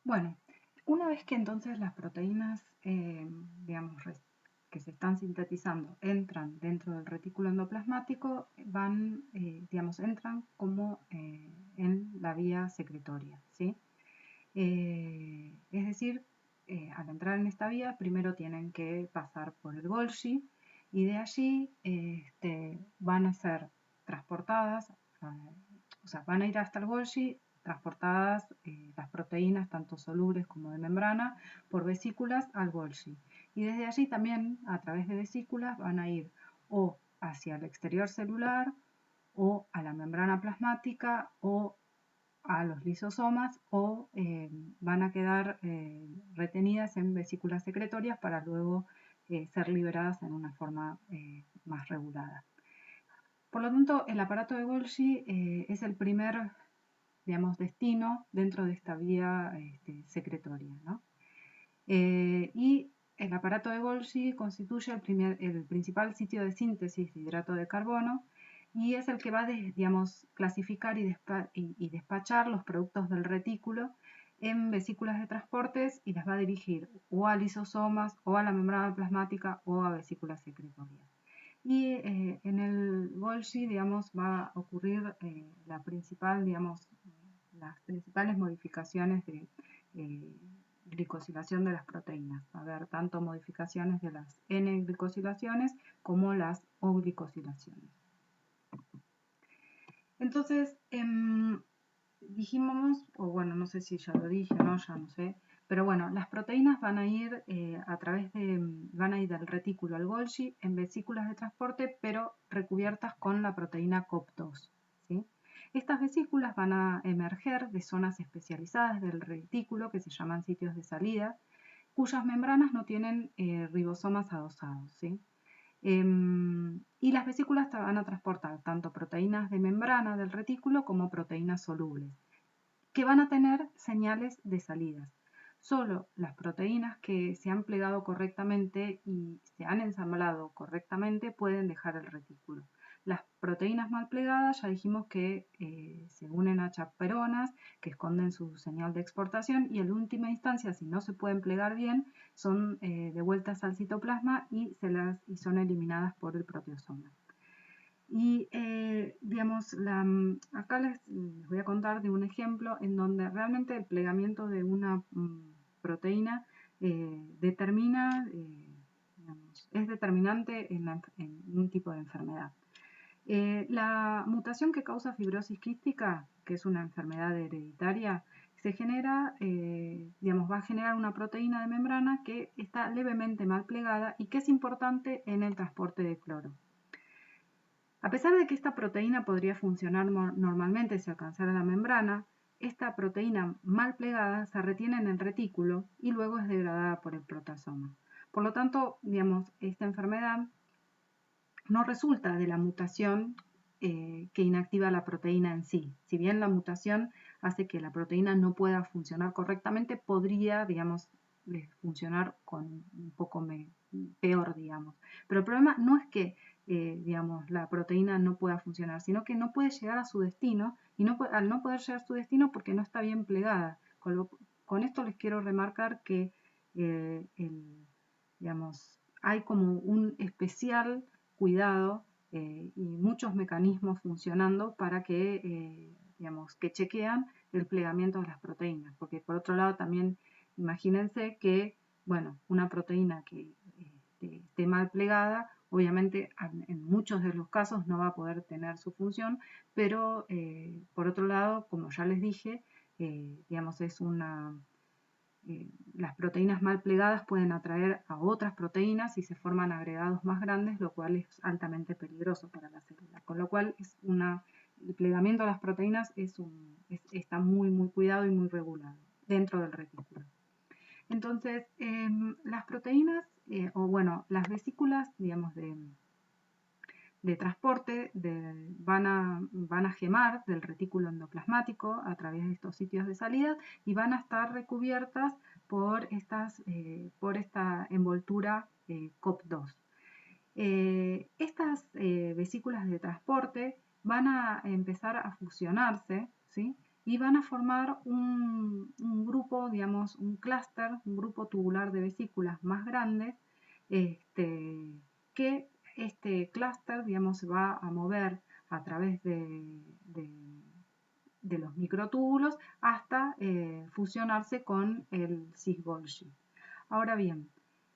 Bueno, una vez que entonces las proteínas, digamos, que se están sintetizando entran dentro del retículo endoplasmático, van, digamos, entran como en la vía secretoria, ¿sí? Es decir, al entrar en esta vía, primero tienen que pasar por el Golgi y de allí van a ser transportadas, o sea, van a ir hasta el Golgi transportadas las proteínas, tanto solubles como de membrana, por vesículas al Golgi. Y desde allí también, a través de vesículas, van a ir o hacia el exterior celular, o a la membrana plasmática, o a los lisosomas, o van a quedar retenidas en vesículas secretorias para luego ser liberadas en una forma más regulada. Por lo tanto, el aparato de Golgi es el primer, digamos, destino dentro de esta vía secretoria, ¿no? Y el aparato de Golgi constituye el principal sitio de síntesis de hidrato de carbono y es el que va a, digamos, clasificar y despachar los productos del retículo en vesículas de transportes y las va a dirigir o a lisosomas o a la membrana plasmática o a vesículas secretorias. Y en el Golgi, digamos, va a ocurrir la principal, digamos, las principales modificaciones de glicosilación de las proteínas. Va a haber tanto modificaciones de las N-glicosilaciones como las O-glicosilaciones. Entonces, dijimos, o bueno, no sé si ya lo dije, no, ya no sé, pero bueno, las proteínas van a ir van a ir del retículo al Golgi en vesículas de transporte, pero recubiertas con la proteína COP2, ¿sí? Estas vesículas van a emerger de zonas especializadas del retículo que se llaman sitios de salida, cuyas membranas no tienen ribosomas adosados, ¿sí? Y las vesículas van a transportar tanto proteínas de membrana del retículo como proteínas solubles, que van a tener señales de salidas. Solo las proteínas que se han plegado correctamente y se han ensamblado correctamente pueden dejar el retículo. Las proteínas mal plegadas ya dijimos que se unen a chaperonas que esconden su señal de exportación y en última instancia, si no se pueden plegar bien, son devueltas al citoplasma y son eliminadas por el proteosoma. Y digamos, acá les voy a contar de un ejemplo en donde realmente el plegamiento de una proteína determina, digamos, es determinante en un tipo de enfermedad. La mutación que causa fibrosis quística, que es una enfermedad hereditaria, se genera, digamos, va a generar una proteína de membrana que está levemente mal plegada y que es importante en el transporte de cloro. A pesar de que esta proteína podría funcionar normalmente si alcanzara la membrana, esta proteína mal plegada se retiene en el retículo y luego es degradada por el proteasoma. Por lo tanto, digamos, esta enfermedad no resulta de la mutación que inactiva la proteína en sí. Si bien la mutación hace que la proteína no pueda funcionar correctamente, podría, digamos, funcionar con un poco peor, digamos. Pero el problema no es que, digamos, la proteína no pueda funcionar, sino que no puede llegar a su destino y al no poder llegar a su destino porque no está bien plegada. Con esto les quiero remarcar que, digamos, hay como un especial cuidado y muchos mecanismos funcionando para que, digamos, que chequean el plegamiento de las proteínas. Porque por otro lado también imagínense que, bueno, una proteína que esté mal plegada, obviamente en muchos de los casos no va a poder tener su función, pero por otro lado, como ya les dije, digamos, las proteínas mal plegadas pueden atraer a otras proteínas y se forman agregados más grandes, lo cual es altamente peligroso para la célula. Con lo cual el plegamiento de las proteínas está muy, muy cuidado y muy regulado dentro del retículo. Entonces, las proteínas, o bueno, las vesículas, digamos, de transporte van a gemar del retículo endoplasmático a través de estos sitios de salida y van a estar recubiertas por esta envoltura COP2. Estas vesículas de transporte van a empezar a fusionarse, ¿sí? Y van a formar un grupo grupo, digamos, un clúster, un grupo tubular de vesículas más grande, que este clúster, digamos, se va a mover a través de los microtúbulos hasta fusionarse con el cis-Golgi. Ahora bien,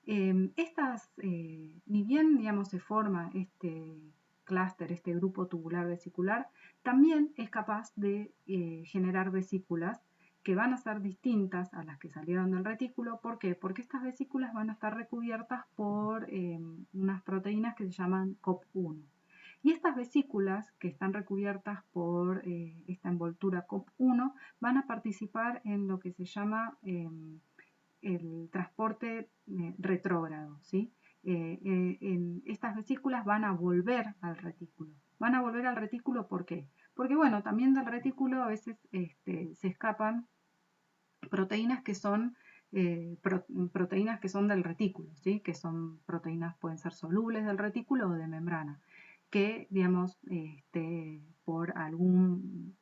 ni bien, digamos, se forma este clúster, este grupo tubular vesicular, también es capaz de generar vesículas que van a ser distintas a las que salieron del retículo. ¿Por qué? Porque estas vesículas van a estar recubiertas por unas proteínas que se llaman COP1. Y estas vesículas que están recubiertas por esta envoltura COP1 van a participar en lo que se llama el transporte retrógrado, ¿sí? Estas vesículas van a volver al retículo. Van a volver al retículo, ¿por qué? Porque, bueno, también del retículo a veces se escapan proteínas que son proteínas que son del retículo, ¿sí? Que son proteínas, pueden ser solubles del retículo o de membrana, que, digamos, por algún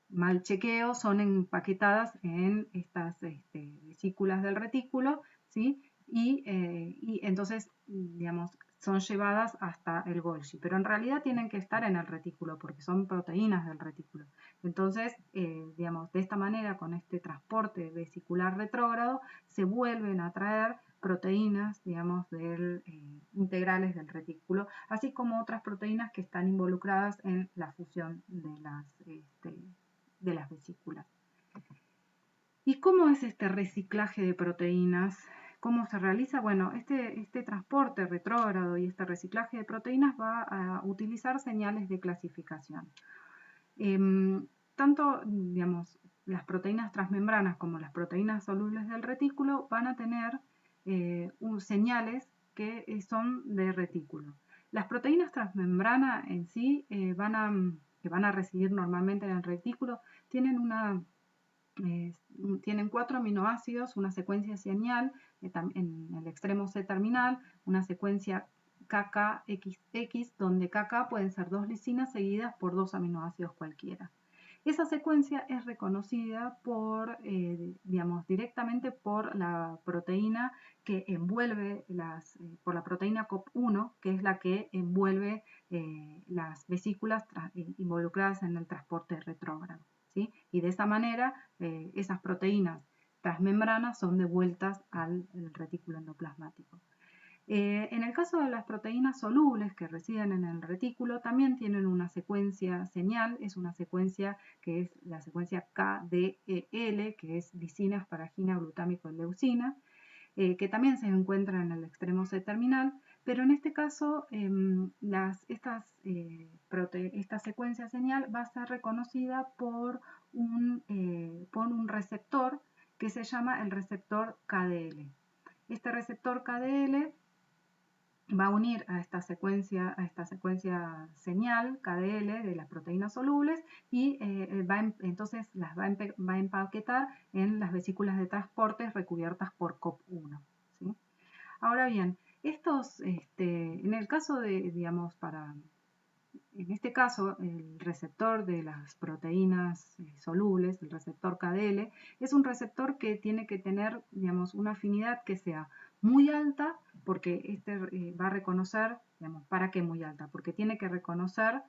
mal chequeo son empaquetadas en estas vesículas del retículo, ¿sí? Y entonces, digamos, son llevadas hasta el Golgi, pero en realidad tienen que estar en el retículo porque son proteínas del retículo. Entonces, digamos, de esta manera, con este transporte vesicular retrógrado, se vuelven a traer proteínas, digamos, integrales del retículo, así como otras proteínas que están involucradas en la fusión de las vesículas. ¿Y cómo es este reciclaje de proteínas? ¿Cómo se realiza? Bueno, este transporte retrógrado y este reciclaje de proteínas va a utilizar señales de clasificación. Tanto, digamos, las proteínas transmembranas como las proteínas solubles del retículo van a tener señales que son de retículo. Las proteínas transmembranas en sí que van a residir normalmente en el retículo tienen tienen 4 aminoácidos, una secuencia señal en el extremo C terminal, una secuencia KKXX, donde KK pueden ser 2 lisinas seguidas por 2 aminoácidos cualquiera. Esa secuencia es reconocida digamos, directamente por la proteína que envuelve por la proteína COP1, que es la que envuelve las vesículas involucradas en el transporte retrógrado, ¿sí? Y de esa manera, esas proteínas transmembranas son devueltas al retículo endoplasmático. En el caso de las proteínas solubles que residen en el retículo, también tienen una secuencia señal, es una secuencia que es la secuencia KDEL, que es lisina, asparagina, glutámico y leucina, que también se encuentra en el extremo C terminal, pero en este caso esta secuencia señal va a ser reconocida por un receptor que se llama el receptor KDL. Este receptor KDL va a unir a esta secuencia señal KDL de las proteínas solubles y entonces las va a empaquetar en las vesículas de transporte recubiertas por COP1, ¿sí? Ahora bien, en el caso de, digamos, en este caso, el receptor de las proteínas solubles, el receptor KDL, es un receptor que tiene que tener, digamos, una afinidad que sea muy alta, porque va a reconocer, digamos, ¿para qué muy alta? Porque tiene que reconocer,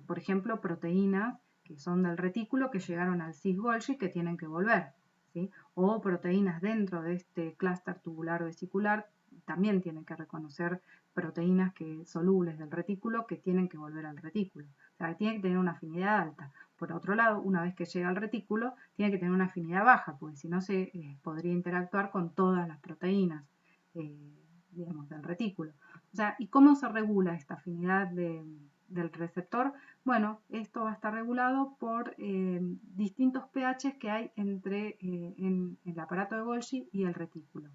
por ejemplo, proteínas que son del retículo que llegaron al cis-Golgi que tienen que volver, ¿sí? O proteínas dentro de este clúster tubular vesicular también tienen que reconocer proteínas solubles del retículo que tienen que volver al retículo. O sea, tiene que tener una afinidad alta. Por otro lado, una vez que llega al retículo, tiene que tener una afinidad baja, porque si no se podría interactuar con todas las proteínas, digamos, del retículo. O sea, ¿y cómo se regula esta afinidad del receptor? Bueno, esto va a estar regulado por distintos pHs que hay en el aparato de Golgi y el retículo.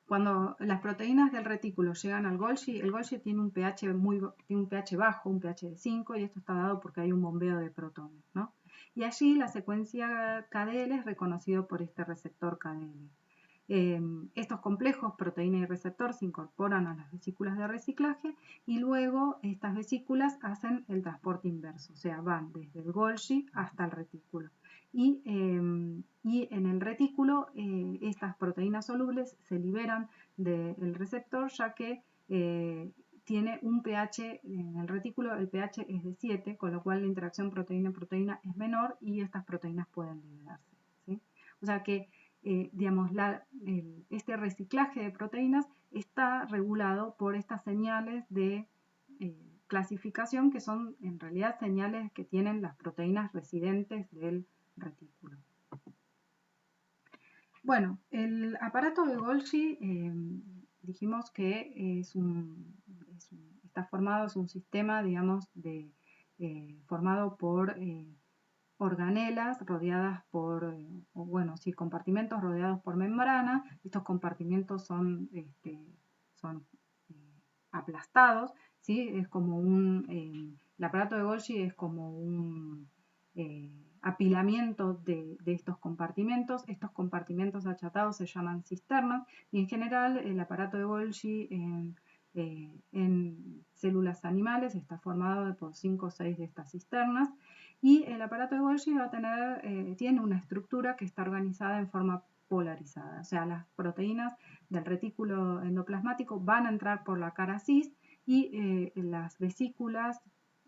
Cuando las proteínas del retículo llegan al Golgi, el Golgi tiene un pH bajo, un pH de 5, y esto está dado porque hay un bombeo de protones, ¿no? Y allí la secuencia KDL es reconocido por este receptor KDL. Estos complejos, proteína y receptor, se incorporan a las vesículas de reciclaje y luego estas vesículas hacen el transporte inverso, o sea, van desde el Golgi hasta el retículo. Y en el retículo estas proteínas solubles se liberan del receptor, ya que tiene un pH en el retículo, el pH es de 7, con lo cual la interacción proteína-proteína es menor y estas proteínas pueden liberarse, ¿sí? O sea que digamos, este reciclaje de proteínas está regulado por estas señales de clasificación, que son en realidad señales que tienen las proteínas residentes del retículo. Bueno, el aparato de Golgi dijimos que está formado, es un sistema, digamos, formado por organelas rodeadas por, compartimentos rodeados por membrana. Estos compartimentos son aplastados, ¿sí? Es como el aparato de Golgi es como un apilamiento de estos compartimentos. Estos compartimentos achatados se llaman cisternas y en general el aparato de Golgi en células animales está formado por 5 o 6 de estas cisternas. Y el aparato de Golgi tiene una estructura que está organizada en forma polarizada, o sea, las proteínas del retículo endoplasmático van a entrar por la cara cis y las vesículas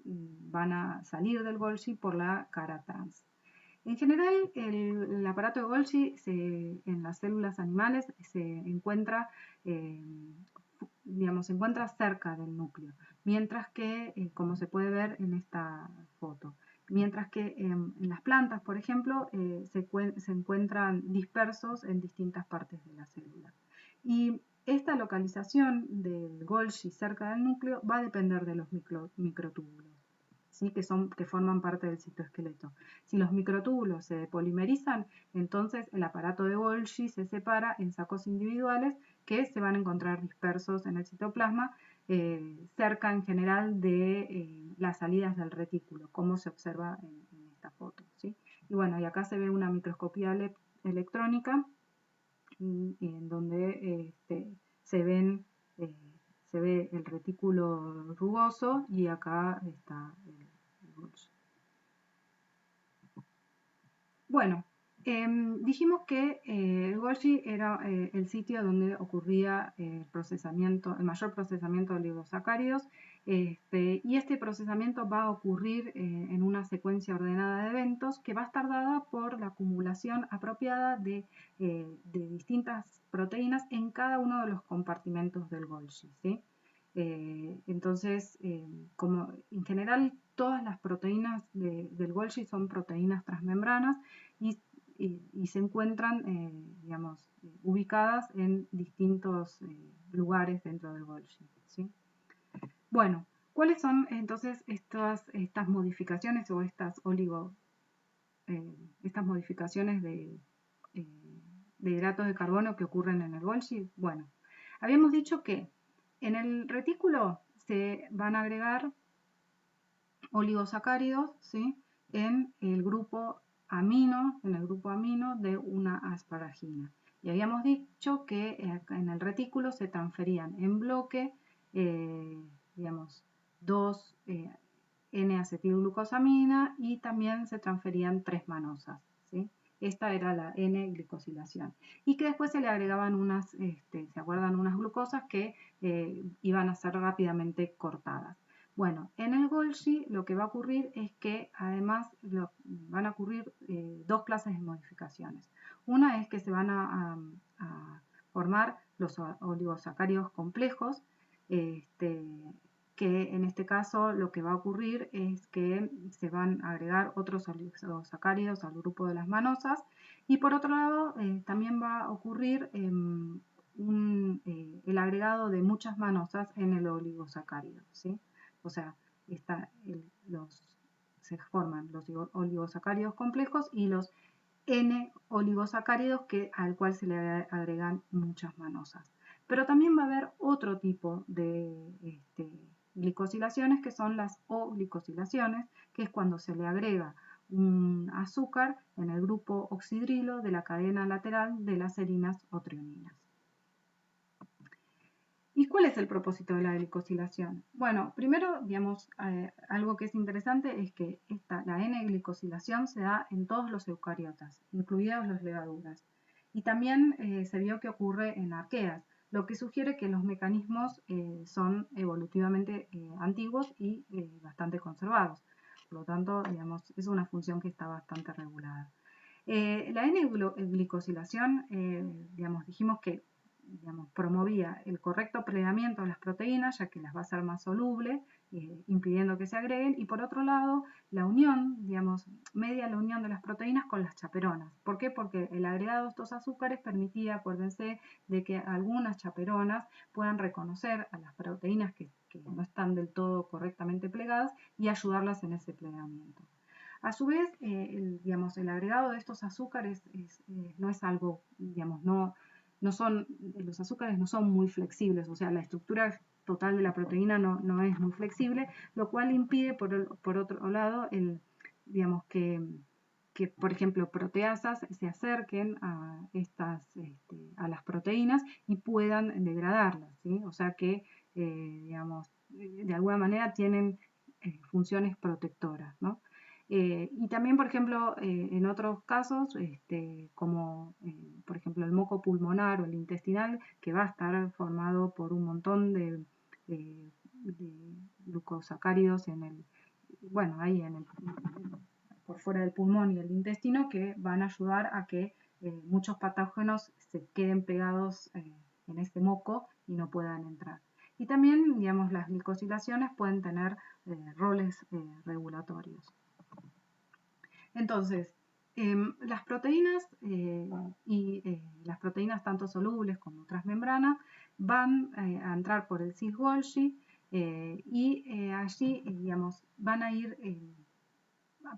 van a salir del Golgi por la cara trans. En general, el aparato de Golgi en las células animales se encuentra cerca del núcleo, mientras que, como se puede ver en esta foto, mientras que en las plantas, por ejemplo, se encuentran dispersos en distintas partes de la célula. Y esta localización del Golgi cerca del núcleo va a depender de los microtúbulos, ¿sí? que forman parte del citoesqueleto. Si los microtúbulos se polimerizan, entonces el aparato de Golgi se separa en sacos individuales que se van a encontrar dispersos en el citoplasma, cerca en general de las salidas del retículo, como se observa en esta foto, ¿sí? Y bueno, y acá se ve una microscopía electrónica en donde se ve el retículo rugoso y acá está el Golgi. Bueno, dijimos que el Golgi era el sitio donde ocurría el mayor procesamiento de oligosacáridos, y este procesamiento va a ocurrir en una secuencia ordenada de eventos que va a estar dada por la acumulación apropiada de distintas proteínas en cada uno de los compartimentos del Golgi, ¿sí? Entonces, como en general todas las proteínas del Golgi son proteínas transmembranas y se encuentran, ubicadas en distintos lugares dentro del Golgi, ¿sí? Bueno, ¿cuáles son entonces estas modificaciones o estas modificaciones de hidratos de carbono que ocurren en el Golgi? Bueno, habíamos dicho que en el retículo se van a agregar oligosacáridos, ¿sí? en el grupo amino de una asparagina. Y habíamos dicho que en el retículo se transferían en bloque, dos N-acetilglucosamina y también se transferían 3 manosas, ¿sí? Esta era la N-glicosilación. Y que después se le agregaban ¿se acuerdan? Unas glucosas que iban a ser rápidamente cortadas. Bueno, en el Golgi lo que va a ocurrir es que además van a ocurrir dos clases de modificaciones. Una es que se van a formar los oligosacáridos complejos, que en este caso lo que va a ocurrir es que se van a agregar otros oligosacáridos al grupo de las manosas y por otro lado también va a ocurrir el agregado de muchas manosas en el oligosacárido, ¿sí? O sea, se forman los oligosacáridos complejos y los N-oligosacáridos al cual se le agregan muchas manosas. Pero también va a haber otro tipo de glicosilaciones que son las O-glicosilaciones, que es cuando se le agrega un azúcar en el grupo oxidrilo de la cadena lateral de las serinas o trioninas. ¿Y cuál es el propósito de la glicosilación? Bueno, primero, digamos, algo que es interesante es que la N-glicosilación se da en todos los eucariotas, incluidos las levaduras. Y también se vio que ocurre en arqueas, lo que sugiere que los mecanismos son evolutivamente antiguos y bastante conservados. Por lo tanto, digamos, es una función que está bastante regulada. La N-glicosilación, digamos, dijimos que promovía el correcto plegamiento de las proteínas, ya que las va a hacer más solubles, impidiendo que se agreguen, y por otro lado, la unión, digamos, media la unión de las proteínas con las chaperonas. ¿Por qué? Porque el agregado de estos azúcares permitía, acuérdense, de que algunas chaperonas puedan reconocer a las proteínas que no están del todo correctamente plegadas y ayudarlas en ese plegamiento. A su vez, digamos, el agregado de estos azúcares no es algo, digamos, los azúcares no son muy flexibles, o sea, la estructura total de la proteína no es muy flexible, lo cual impide, por otro lado, digamos que, por ejemplo, proteasas se acerquen a las proteínas y puedan degradarlas, ¿sí? O sea que, digamos, de alguna manera tienen funciones protectoras, ¿no? Y también, por ejemplo, en otros casos, como por ejemplo el moco pulmonar o el intestinal, que va a estar formado por un montón de glucosacáridos por fuera del pulmón y el intestino, que van a ayudar a que muchos patógenos se queden pegados en ese moco y no puedan entrar. Y también, digamos, las glicosilaciones pueden tener roles regulatorios. Entonces, las proteínas las proteínas tanto solubles como transmembranas van a entrar por el cis-Golgi y allí, digamos, van a ir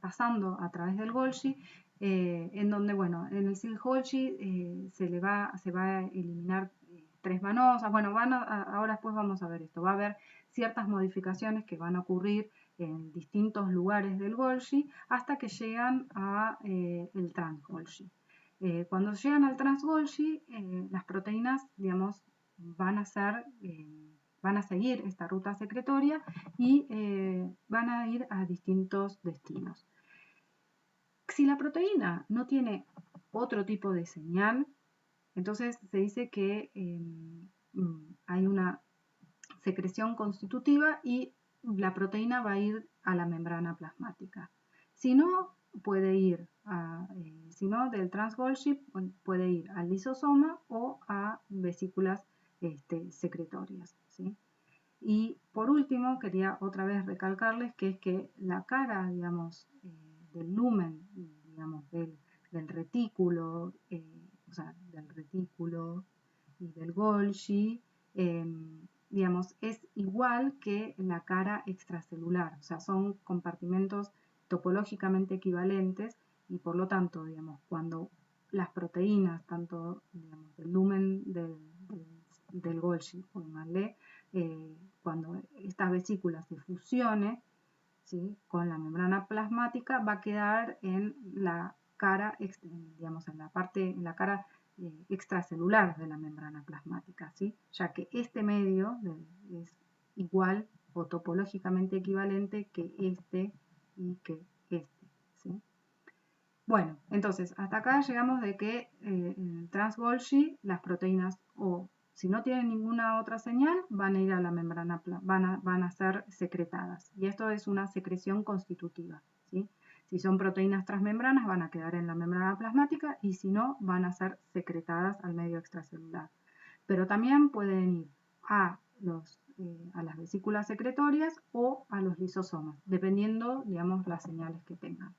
pasando a través del Golgi, en donde, bueno, en el cis-Golgi se va a eliminar tres manosas. Bueno, ahora después vamos a ver esto. Va a haber ciertas modificaciones que van a ocurrir en distintos lugares del Golgi hasta que llegan a el trans-Golgi. Cuando llegan al trans-Golgi, las proteínas, digamos, van a seguir esta ruta secretoria y van a ir a distintos destinos. Si la proteína no tiene otro tipo de señal, entonces se dice que hay una secreción constitutiva y la proteína va a ir a la membrana plasmática. Si no, del trans-Golgi puede ir al lisosoma o a vesículas secretorias, ¿sí? Y por último, quería otra vez recalcarles que es que la cara, digamos, del lumen, digamos, del retículo, o sea, del retículo y del Golgi, digamos, es igual que la cara extracelular, o sea, son compartimentos topológicamente equivalentes y por lo tanto, digamos, cuando las proteínas, tanto, digamos, del lumen del Golgi, pónganle, cuando esta vesícula se fusione, ¿sí?, con la membrana plasmática, va a quedar en la cara, digamos, en la cara extracelular de la membrana plasmática, ¿sí?, ya que este medio es igual o topológicamente equivalente que este y que este, ¿sí? Bueno, entonces hasta acá llegamos de que en el trans-Golgi las proteínas, o si no tienen ninguna otra señal, van a ir a la membrana, van a ser secretadas. Y esto es una secreción constitutiva, ¿sí? Si son proteínas transmembranas, van a quedar en la membrana plasmática y si no, van a ser secretadas al medio extracelular. Pero también pueden ir a las vesículas secretorias o a los lisosomas, dependiendo, digamos, las señales que tengan.